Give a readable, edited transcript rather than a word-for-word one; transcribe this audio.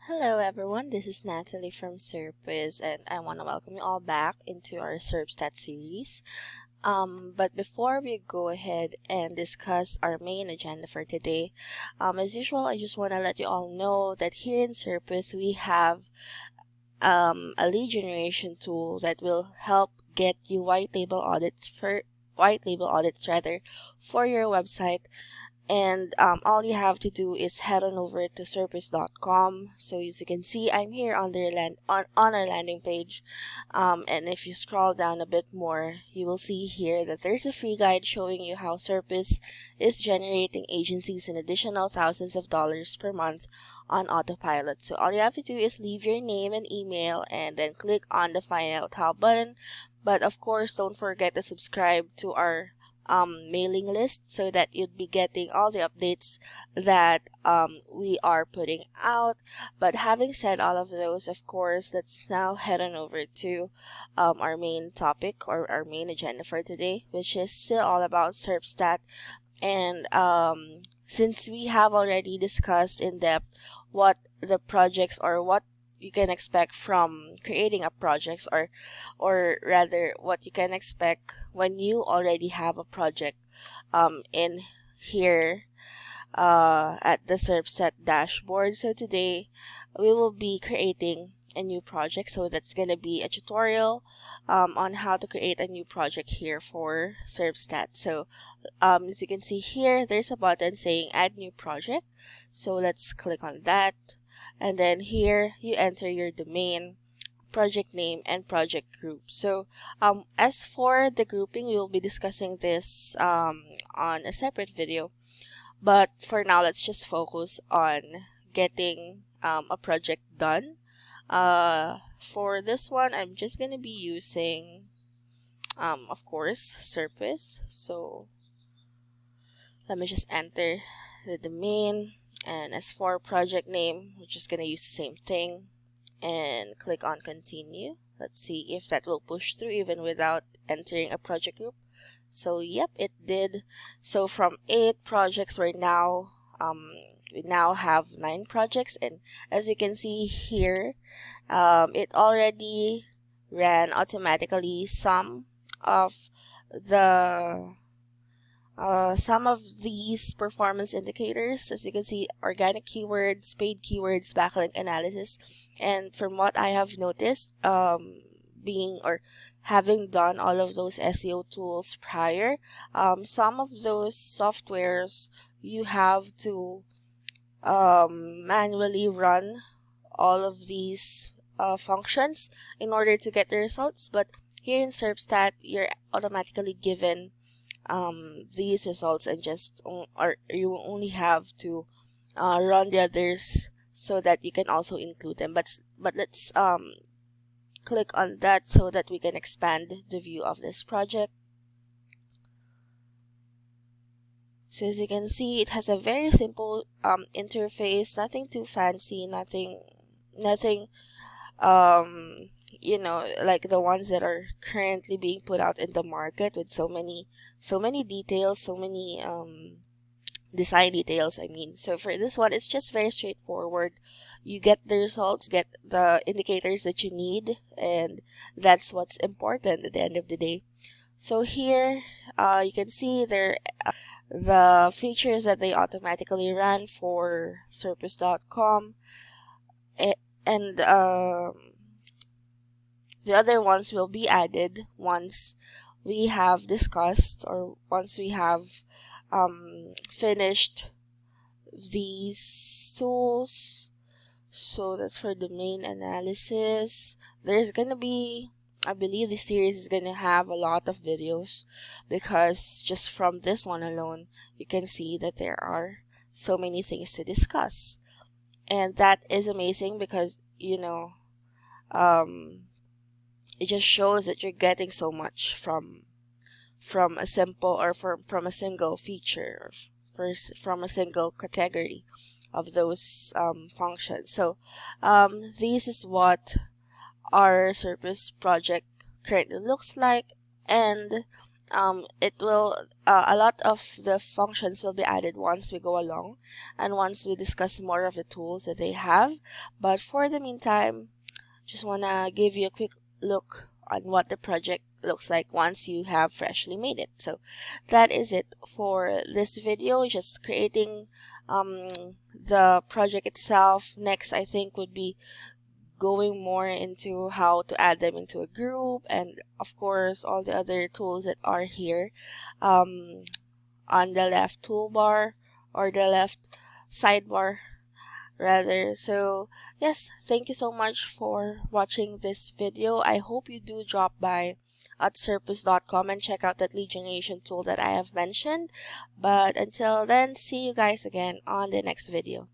Hello everyone, this is Natalie from Serpstat and I want to welcome you all back into our Serpstat series. But before we go ahead and discuss our main agenda for today, as usual, I just want to let you all know that here in Serpstat we have a lead generation tool that will help get you white label audits for your website. And all you have to do is head on over to serpstat.com. So as you can see, I'm here on our landing page. And if you scroll down a bit more, you will see here that there's a free guide showing you how Serpstat is generating agencies an additional thousands of dollars per month on autopilot. So all you have to do is leave your name and email and then click on the find out how button. But of course, don't forget to subscribe to our mailing list so that you'd be getting all the updates that we are putting out. But having said all of those, of course, let's now head on over to our main topic or our main agenda for today, which is still all about Serpstat. And since we have already discussed in depth what the projects or what you can expect from creating a project, or rather what you can expect when you already have a project in here at the Serpstat dashboard. So today we will be creating a new project, so that's going to be a tutorial on how to create a new project here for Serpstat. So as you can see here, there's a button saying add new project, so let's click on that. And then here you enter your domain, project name, and project group. So as for the grouping, we will be discussing this on a separate video, but for now let's just focus on getting a project done. For this one, I'm just gonna be using of course Serpstat. So let me just enter the domain. And as for project name, we're just gonna use the same thing and click on continue. Let's see if that will push through even without entering a project group. So yep, it did. So from 8 projects, we now have 9 projects, and as you can see here, it already ran automatically some of these performance indicators. As you can see, organic keywords, paid keywords, backlink analysis. And from what I have noticed, having done all of those SEO tools prior, some of those softwares you have to manually run all of these functions in order to get the results. But here in Serpstat, you're automatically given these results, and you only have to run the others so that you can also include them. But let's click on that so that we can expand the view of this project. So as you can see, it has a very simple interface, nothing too fancy, nothing like the ones that are currently being put out in the market with so many details, so many design details, I mean. So for this one, it's just very straightforward. You get the results, get the indicators that you need, and that's what's important at the end of the day. So here you can see there the features that they automatically ran for serpstat.com, and the other ones will be added once we have discussed, or once we have finished these tools. So that's for domain analysis. There's gonna be, I believe this series is gonna have a lot of videos, because just from this one alone, you can see that there are so many things to discuss. And that is amazing, because it just shows that you're getting so much from a simple, or from a single feature, or from a single category of those functions. So this is what our Serpstat project currently looks like, and it will a lot of the functions will be added once we go along and once we discuss more of the tools that they have. But for the meantime, just wanna give you a quick look on what the project looks like once you have freshly made it. So that is it for this video, just creating the project itself. Next, I think, would be going more into how to add them into a group, and of course all the other tools that are here um, on the left toolbar, or the left sidebar rather. So yes, thank you so much for watching this video. I hope you do drop by at serpstat.com and check out that lead generation tool that I have mentioned. But until then, see you guys again on the next video.